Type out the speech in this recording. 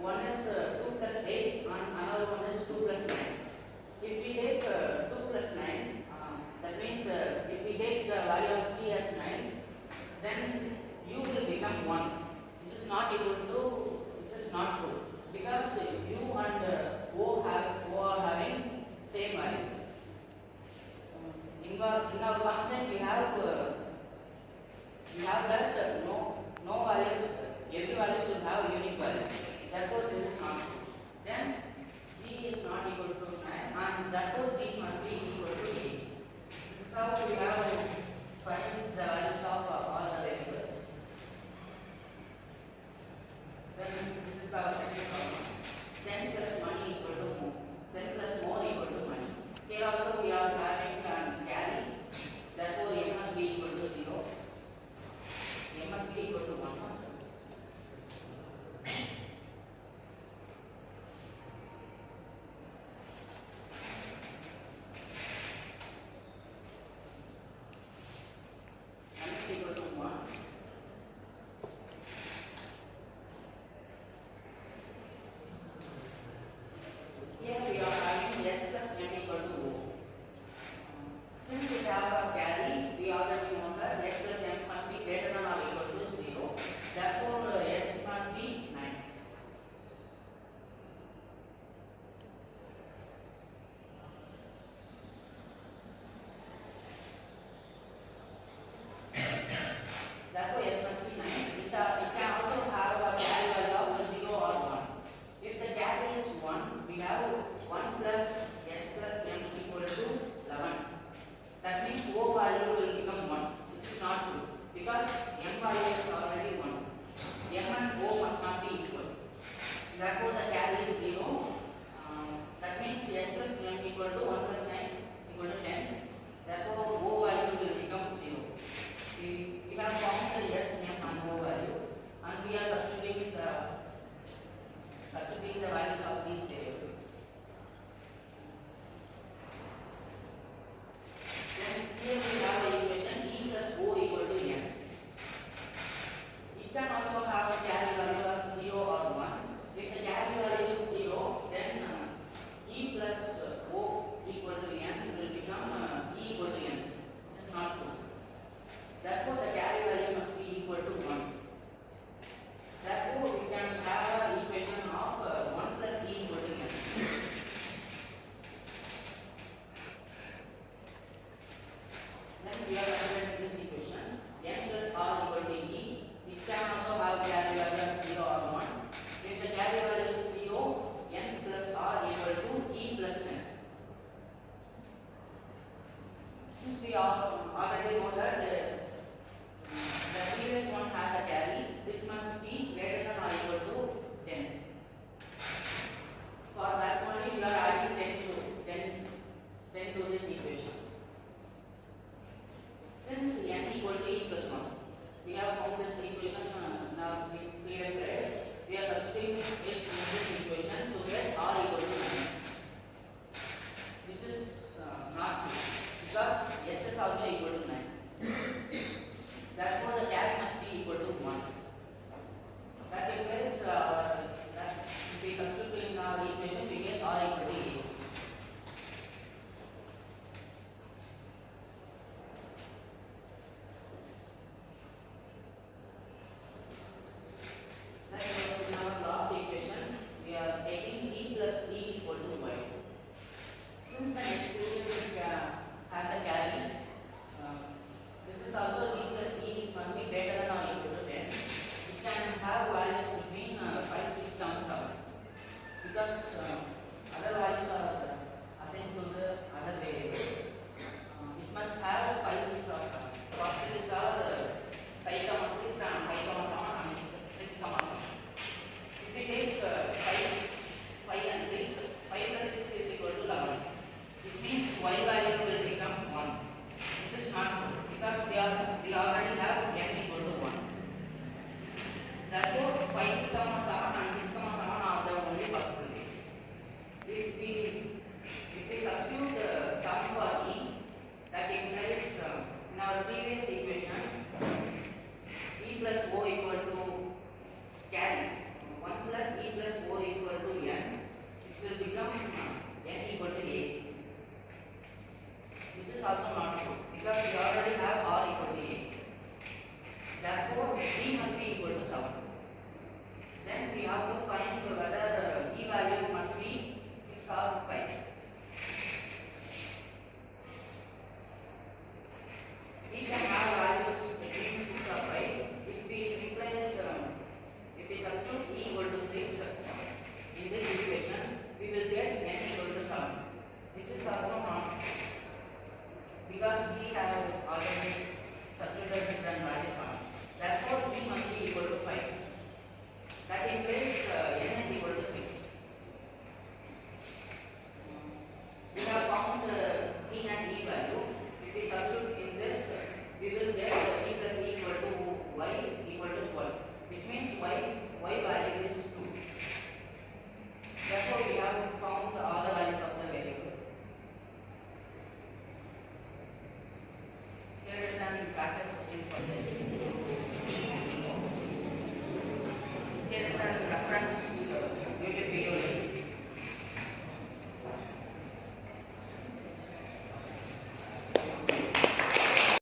one is 2 plus 8 and another one is 2 plus 9. If we take 2 plus 9, that means if we take the value of g as 9, then u will become 1. This is not equal to, this is not true, because u and o are having same value. In our constant we have that no values, every value should have unique value. Therefore this is not true. Then g is not equal to 9 and therefore g must be equal to 8. This is how we have to find the values of all the variables. Then this is our second problem. Send plus money equal to more. Send plus more equal to money. Here also we are having carry. Therefore m must be equal to 0. M must be equal to 1. have to find